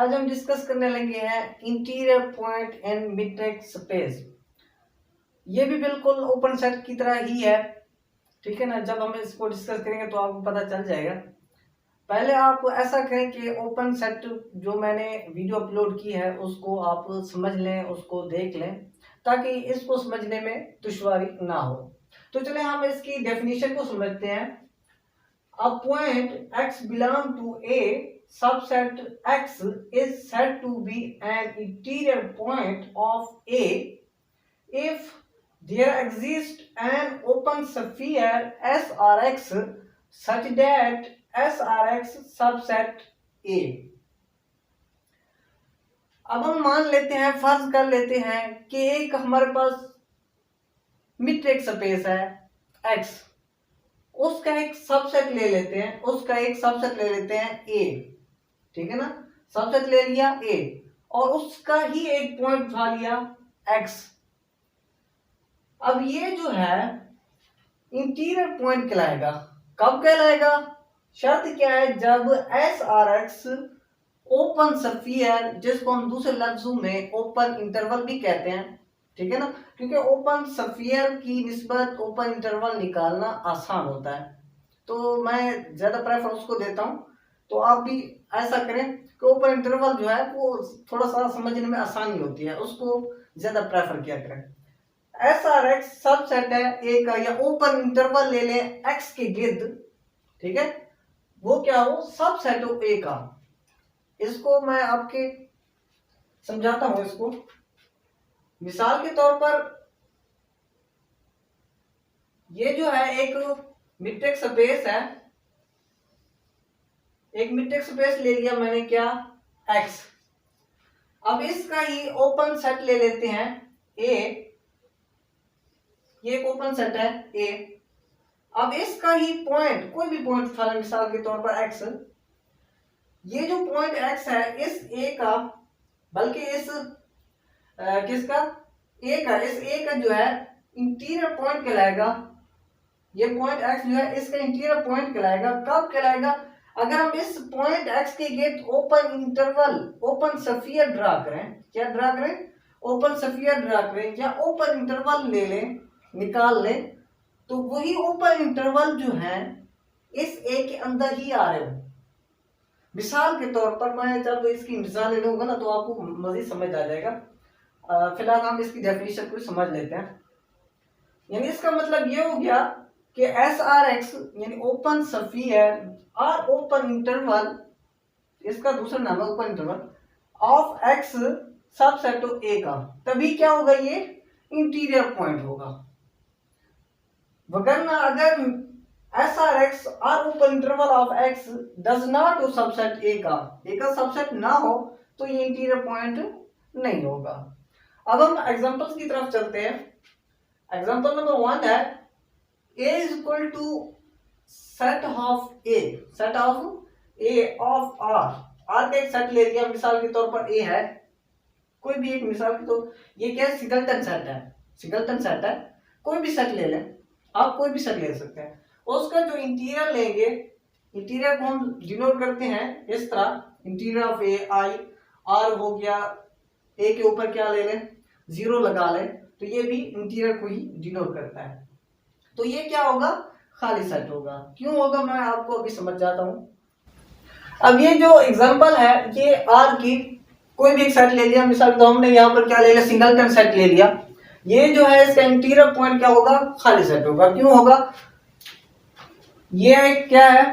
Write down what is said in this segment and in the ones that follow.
आज हम डिस्कस करने लगे हैं interior point and matrix space. ये भी बिल्कुल ओपन सेट की तरह ही है, ठीक है ना। जब हम इसको डिस्कस करेंगे तो आपको पता चल जाएगा। पहले आप ऐसा करें कि ओपन सेट जो मैंने वीडियो अपलोड की है उसको आप समझ लें, उसको देख लें, ताकि इसको समझने में दुश्वारी ना हो। तो चले हम इसकी डेफिनेशन को समझते हैं। A point x belong to A subset x is said to be an interior point of A if there exists an open sphere SRX such that SRX subset A। अब हम मान लेते हैं, फर्ज कर लेते हैं कि एक हमारे पास मैट्रिक्स स्पेस है X, उसका एक सबसेट ले लेते हैं, ए, ठीक है ना। सबसेट ले लिया ए और उसका ही एक पॉइंट उठा लिया एक्स। अब ये जो है इंटीरियर पॉइंट कहलाएगा। कब कहलाएगा? शर्त क्या है? जब S R x open sphere, जिसको हम दूसरे लफ्जों में ओपन इंटरवल भी कहते हैं, ठीक है ना, क्योंकि ओपन स्फीयर की निस्बत ओपन इंटरवल निकालना आसान होता है, तो मैं ज्यादा प्रेफर उसको देता हूं। तो आप भी ऐसा करें कि ओपन इंटरवल जो है वो थोड़ा सा समझने में आसानी होती है, उसको ज्यादा प्रेफर किया करें। एस आर एक्स सबसेट है ए का, या ओपन इंटरवल ले लें एक्स के गिर्द, ठीक है, वो क्या हो? सबसेट हो ए का। इसको मैं आपके समझाता हूं। इसको मिसाल के तौर पर ये जो है एक मैट्रिक्स स्पेस है, एक मैट्रिक्स स्पेस ले लिया मैंने, क्या? X। अब इसका ही ओपन सेट ले लेते हैं A, ये एक ओपन सेट है A। अब इसका ही पॉइंट, कोई भी पॉइंट उठा लें, मिसाल के तौर पर X। ये जो पॉइंट X है इस A का, बल्कि इस किसका? A का, इस A का जो है इंटीरियर पॉइंट कहलाएगा। ये पॉइंट X जो है इसका इंटीरियर पॉइंट कहलाएगा। कब कहलाएगा? अगर हम इस पॉइंट X के गिर्द open interval, open sphere draw करें। क्या ड्रा करें? ओपन स्फीयर ड्रा करें, या ओपन इंटरवल ले लें, निकाल लें, तो वही ओपन इंटरवल जो है इस A के अंदर ही आ रहे हो। मिसाल के तौर पर मैं जब इसकी मिसाल ले लूंगा ना तो आपको मजीद समझ आ जाएगा। फिलहाल हम इसकी डेफिनेशन को समझ लेते हैं। यानी इसका मतलब ये हो गया कि एस आर एक्स यानी ओपन स्फीयर और ओपन इंटरवल, इसका दूसरा नाम है open interval of X subset of A का, तभी क्या होगा? ये इंटीरियर पॉइंट होगा। वगरना अगर एस आर एक्स और open interval of x does not हो सबसेट ए का सबसेट ना हो तो ये इंटीरियर पॉइंट नहीं होगा। अब हम एग्जांपल्स की तरफ चलते हैं। एग्जांपल नंबर 1 है A is equal to set of A, set of A of R। R का एक सेट ले लिया, मिसाल के तौर पर A है, कोई भी एक मिसाल की, तो ये क्या है? सिंगलटन सेट है, सिंगलटन सेट है। कोई भी सेट ले लें आप, कोई भी सेट ले सकते हैं। उसका जो इंटीरियर लेंगे, इंटीरियर को हम डिनोट करते हैं इस तरह, interior of A I, R हो गया, A के ऊपर क्या ले लें? 0 लगा लें, तो ये भी इंटीरियर को ही डिनोट करता है। तो ये क्या होगा? खाली सेट होगा। क्यों होगा? मैं आपको अभी समझ जाता हूं। अब ये जो एग्जांपल है, ये आर की कोई भी एक सेट ले लिया, मिसाल तो हमने यहाँ पर क्या ले लिया? सिंगलटन सेट ले लिया। ये जो है इसका इंटीरियर पॉइंट क्या होगा? खाली सेट होगा। क्यों होगा? ये क्या है?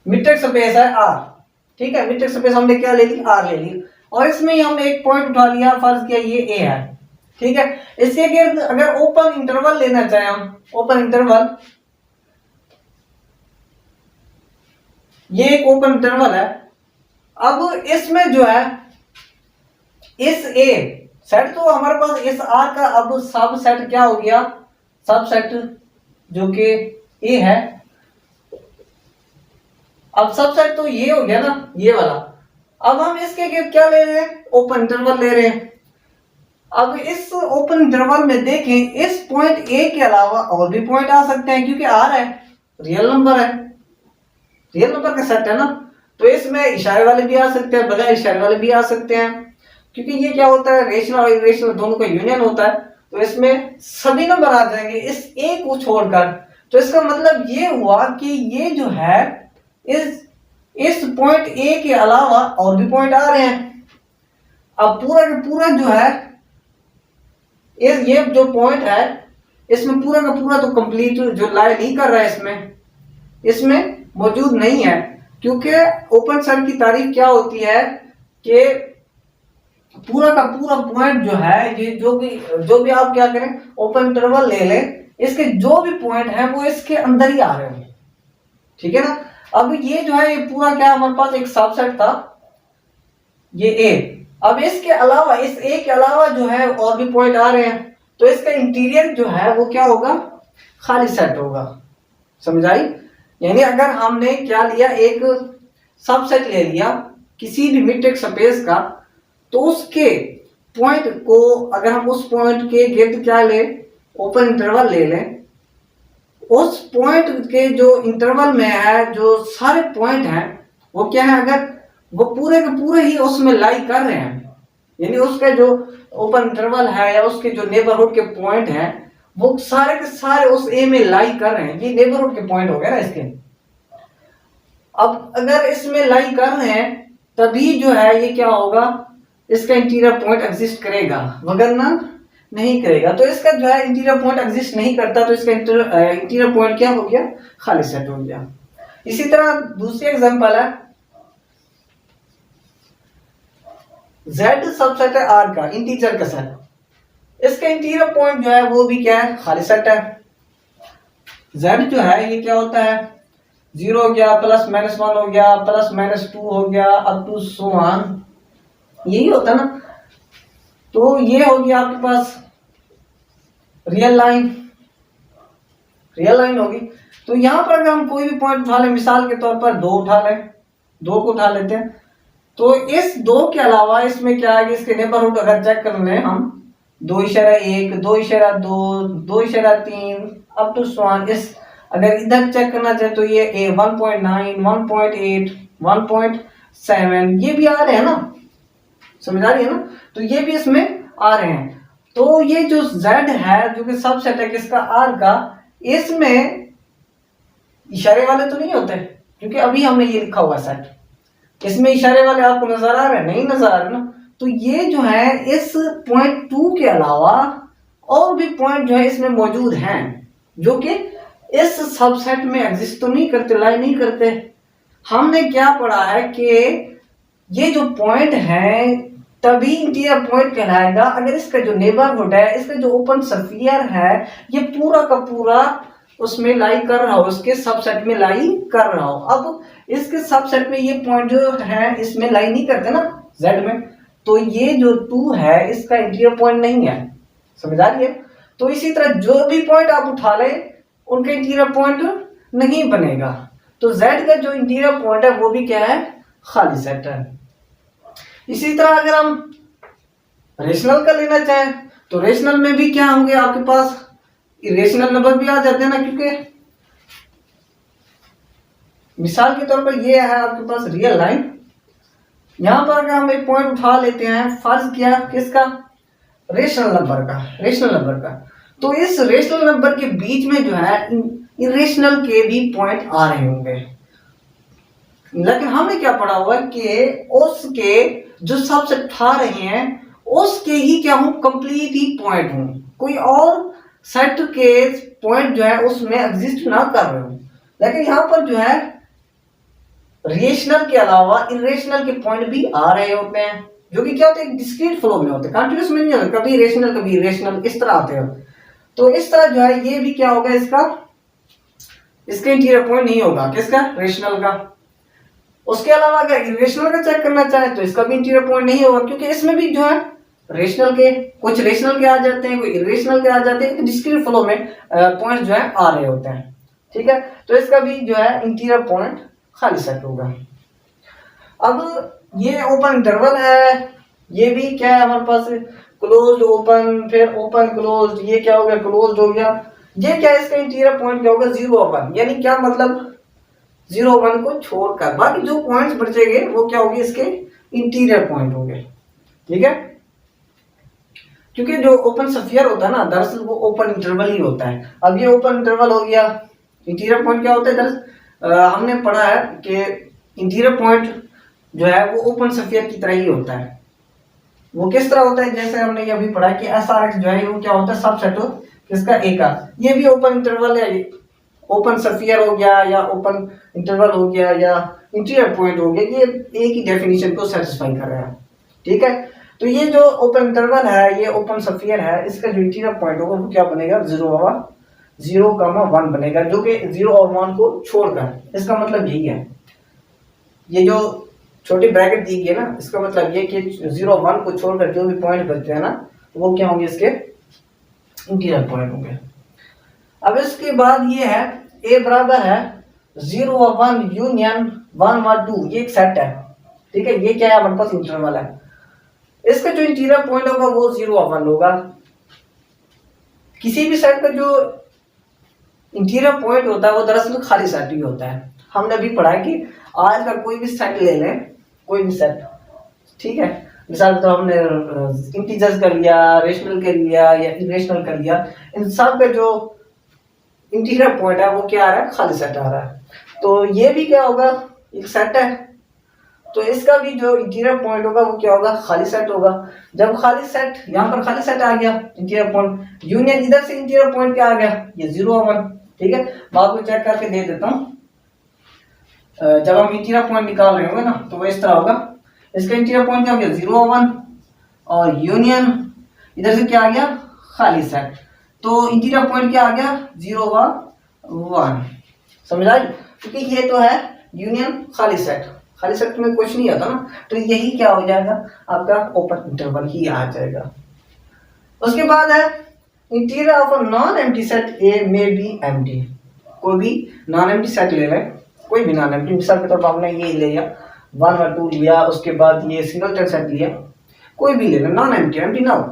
मैट्रिक्स स्पेस है आर, ठीक है। मैट्रिक्स स्पेस हमने क्या ले ली? आर ले ली, और इसमें हमने एक पॉइंट उठा लिया, फर्ज किया ये ए है, ठीक है। इसके गिर्द अगर ओपन इंटरवल लेना चाहें हम, ओपन इंटरवल, ये एक ओपन इंटरवल है। अब इसमें जो है इस ए सेट, तो हमारे पास इस आर का अब सब सेट क्या हो गया? सब सेट जो कि ए है। अब सब सेट तो ये हो गया ना, ये वाला। अब हम इसके गिर्द क्या ले रहे हैं? ओपन इंटरवल ले रहे हैं। अब इस ओपन इंटरवल में देखें, इस पॉइंट ए के अलावा और भी पॉइंट आ सकते हैं, क्योंकि आर है, रियल नंबर है, रियल नंबर का सेट है ना। तो इसमें इशारे वाले भी आ सकते हैं, बगैर इशारे वाले भी आ सकते हैं, क्योंकि ये क्या होता है, रेशनल और इरेशनल दोनों का यूनियन होता है। तो इसमें सभी नंबर आ जाएंगे इस ए को छोड़कर। तो इसका मतलब ये हुआ कि ये जो है इस पॉइंट ए के अलावा और भी पॉइंट आ रहे हैं। अब पूरा का पूरा जो है ये जो पॉइंट है इसमें पूरा का पूरा तो कंप्लीट जो लाई नहीं कर रहा है इसमें मौजूद नहीं है, क्योंकि ओपन सम की तारीफ क्या होती है कि पूरा का पूरा पॉइंट जो है, ये जो भी आप क्या करें, ओपन इंटरवल ले लें, इसके जो भी पॉइंट है वो इसके अंदर ही आ रहे हैं, ठीक है ना। अब ये जो है ये पूरा क्या हमारे पास एक सबसेट था ये ए। अब इसके अलावा इस ए के अलावा जो है और भी पॉइंट आ रहे हैं, तो इसका इंटीरियर जो है वो क्या होगा, खाली सेट होगा। समझ आई? यानी अगर हमने क्या लिया, एक सबसेट ले लिया किसी भी मीट्रिक स्पेस का, तो उसके पॉइंट को अगर हम उस पॉइंट के गिर्द क्या ले, ओपन इंटरवल ले लें, उस पॉइंट के जो इंटरवल में है जो सारे पॉइंट हैं वो क्या है, अगर वो पूरे के पूरे ही उसमें लाई कर रहे हैं, यानी उसका जो ओपन इंटरवल है या उसके जो नेबरहुड के पॉइंट हैं वो सारे के सारे उस ए में लाई कर रहे हैं, ये नेबरहुड के पॉइंट हो गए ना इसके। अब अगर इसमें लाई कर रहे हैं तभी जो है ये क्या होगा, इसका इंटीरियर पॉइंट एग्जिस्ट करेगा, वगरना नहीं करेगा। तो इसका जो है इंटीरियर पॉइंट एग्जिस्ट नहीं करता, तो इसका इंटीरियर पॉइंट क्या हो गया, खाली सेट हो गया। इसी तरह दूसरी एग्जांपल है Z सबसेट है R का, इंटीजर का सेट, इसका इंटीरियर पॉइंट जो है वो भी क्या है, खाली सेट है। Z जो है ये क्या होता है, 0 हो गया, +-1 हो गया, +-2 हो गया, अप टू सो ऑन, यही होता है ना। तो ये हो गया आपके पास रियल लाइन होगी। तो यहां पर अगर हम कोई भी पॉइंट उठा लें, मिसाल के तौर पर 2 उठा लें, 2 को उठा लेते हैं, तो इस 2 के अलावा इसमें क्या है, इसके नेबरहुड अगर चेक कर लें हम, 2.1, 2.2, 2.3 अप टू सो ऑन, इस अगर इधर चेक करना चाहे तो ये 1.9, 1.8, 1.7 ये भी आ रहे हैं ना, समझ आ रही है ना। तो ये भी इसमें आ रहे हैं। तो ये जो Z है जो कि सबसेट है किसका, R का, इसमें इशारे वाले तो नहीं होते, क्योंकि अभी हमने ये लिखा हुआ सेट, इसमें इशारे वाले आपको नजर आ रहे हैं, नहीं नजर आ रहे ना। तो ये जो है इस पॉइंट 2 के अलावा और भी पॉइंट जो है इसमें मौजूद हैं, जो कि इस सबसेट में एग्जिस्ट तो नहीं करते, लाई नहीं करते। हमने क्या पढ़ा है कि ये जो पॉइंट है तभी इंटीरियर पॉइंट कहलाएगा अगर इसका जो नेबरहुड है, इसका जो ओपन स्फीयर है, ये पूरा का पूरा उसमें लाई कर रहा हो, उसके सबसेट में लाई कर रहा हो। अब इसके सबसेट में ये पॉइंट जो है इसमें लाई नहीं करते ना Z में, तो ये जो 2 है इसका इंटीरियर पॉइंट नहीं है, समझ आ रही है। तो इसी तरह जो भी पॉइंट आप उठा लें उनका इंटीरियर पॉइंट नहीं बनेगा। तो Z का जो इंटीरियर पॉइंट है वो भी क्या है, खाली सेट है। इसी तरह अगर हम रेशनल का लेना चाहें तो रेशनल में भी क्या होंगे, आपके पास इरेशनल नंबर भी आ जाते हैं ना, क्योंकि मिसाल के तौर पर ये है आपके पास रियल लाइन। यहां पर अगर हम एक पॉइंट उठा लेते हैं, फर्ज किया किसका, रेशनल नंबर का, तो इस रेशनल नंबर के बीच में जो है इरेशनल के भी पॉइंट आ रहे होंगे। लेकिन हमने क्या पढ़ा हुआ है कि उसके जो सबसे उठा रहे हैं उसके ही क्या हूं, कंप्लीट ही पॉइंट हूं, कोई और सेट के पॉइंट जो है उसमें एग्जिस्ट ना कर रहे हो। लेकिन यहां पर जो है रेशनल के अलावा इरेशनल के पॉइंट भी आ रहे होते हैं, जो कि क्या होते हैं, डिस्क्रीट फ्लो में होते हैं, कंटीन्यूअस में नहीं होते, कभी रेशनल कभी इरेशनल इस तरह आते हैं। तो इस तरह जो है ये भी क्या होगा, इसका इंटीरियर पॉइंट नहीं होगा, किसका, रेशनल का। उसके अलावा अगर इरेशनल का चेक करना चाहे तो इसका भी इंटीरियर पॉइंट नहीं होगा, क्योंकि इसमें भी जो है रेशनल के कुछ रेशनल के आ जाते हैं, कोई इरेशनल के आ जाते हैं, डिस्क्रीट फ्लो में पॉइंट जो है आ रहे होते हैं, ठीक है। तो इसका भी जो है इंटीरियर पॉइंट खाली सेट होगा। अब ये ओपन इंटरवल है, ये भी क्या है हमारे पास, क्लोज्ड ओपन, फिर ओपन क्लोज्ड, ये क्या हो गया, क्लोज्ड हो गया। ये क्या है, इसका इंटीरियर पॉइंट क्या होगा, 0 1, यानी क्या मतलब, 0 1 को छोड़कर बाकी जो पॉइंट्स बचेंगे वो क्या होंगे, इसके इंटीरियर पॉइंट होंगे। ठीक है, क्योंकि जो ओपन स्फीयर होता है ना, दरअसल वो ओपन इंटरवल ही होता है। अब ये ओपन इंटरवल हो गया, इंटीरियर पॉइंट क्या होता है, दरअसल हमने पढ़ा है कि इंटीरियर पॉइंट जो है वो ओपन स्फीयर की तरह ही होता है। वो किस तरह होता है, जैसे हमने ये अभी पढ़ा कि SRX जो है वो क्या होता है, सबसेट हो किसका, ए का। ये भी ओपन इंटरवल है, ओपन स्फीयर हो गया या ओपन इंटरवल हो गया या इंटीरियर पॉइंट हो गया, ये एक ही डेफिनेशन को सेटिस्फाई कर रहा है। ठीक है, तो ये जो ओपन इंटरवल है, ये ओपन स्फीयर है, इसका जो इंटीरियर पॉइंट होगा वो क्या बनेगा, 0,1 बनेगा, जो कि 0 और 1 को छोड़कर। इसका मतलब यही है, ये जो छोटी ब्रैकेट दी गई है ना, इसका मतलब ये कि 0 1 को छोड़कर जो भी पॉइंट बचते हैं ना, वो क्या होंगे, इसके इंटीरियर पॉइंट होंगे। अब इसके बाद ये है ए बराबर है 0 और 1 यूनियन 1 और 2, ये एक सेट है। ठीक है, ये क्या है, हमारे पास इंटरवल है। इसका जो इंटीरियर पॉइंट होगा वो 0 और 1 होगा। किसी भी सेट का जो इंटीरियर पॉइंट होता है वो दरअसल खाली सेट ही होता है। हमने अभी पढ़ा कि आज का कोई भी सेट ले लें, कोई भी सेट, ठीक है, मिसाल तो हमने इंटीजर्स कर लिया, रेशनल कर लिया या इरेशनल कर लिया, इन सब का जो इंटीरियर पॉइंट है वो क्या आ रहा है, खाली सेट आ रहा है। तो ये भी क्या होगा, एक सेट है, तो इसका भी जो इंटीरियर पॉइंट होगा वो क्या होगा, खाली सेट होगा। जब खाली सेट, यहाँ पर खाली सेट आ गया, इंटीरियर पॉइंट यूनियन, इधर से इंटीरियर पॉइंट क्या आ गया, ये 0 और 1। ठीक है, मैं आपको चेक करके दे देता हूँ। जब हम इंटीरियर पॉइंट निकाल रहे होंगे ना, तो वो इस तरह होगा, इसका इंटीरियर पॉइंट क्या हो गया, 0 और 1, और यूनियन इधर से क्या आ गया, खाली सेट, तो इंटीरियर पॉइंट क्या आ गया, 0 और 1। समझ आई, क्योंकि ये तो है यूनियन खाली सेट, खाली सेट में कुछ नहीं आता ना, तो यही क्या हो जाएगा, आपका ओपन इंटरवल ही आ जाएगा। उसके बाद है interior of a non empty set A may be empty. कोई भी नॉन एम्प्टी सेट ले लें, कोई भी नॉन एम्प्टी, मिसाल के तौर पर हमने ये ले लिया 1 और 2 लिया, उसके बाद ये सिंगलटन सेट लिया, कोई भी ले लें, नॉन एम्प्टी, एम्प्टी ना हो,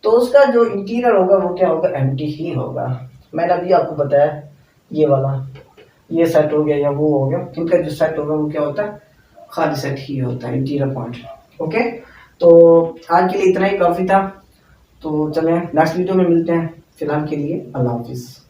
तो उसका जो इंटीरियर होगा वो क्या होगा, एम्प्टी ही होगा। मैंने अभी आपको बताया ये वाला, ये सेट हो गया या वो हो गया, इनका जो सेट होगा वो क्या होता है, खाली सेट ही होता है, इंटीरियर पॉइंट। ओके, तो आज के लिए इतना ही काफ़ी था, तो चलें नेक्स्ट वीडियो में मिलते हैं। फिलहाल के लिए अल्लाह हाफिज़।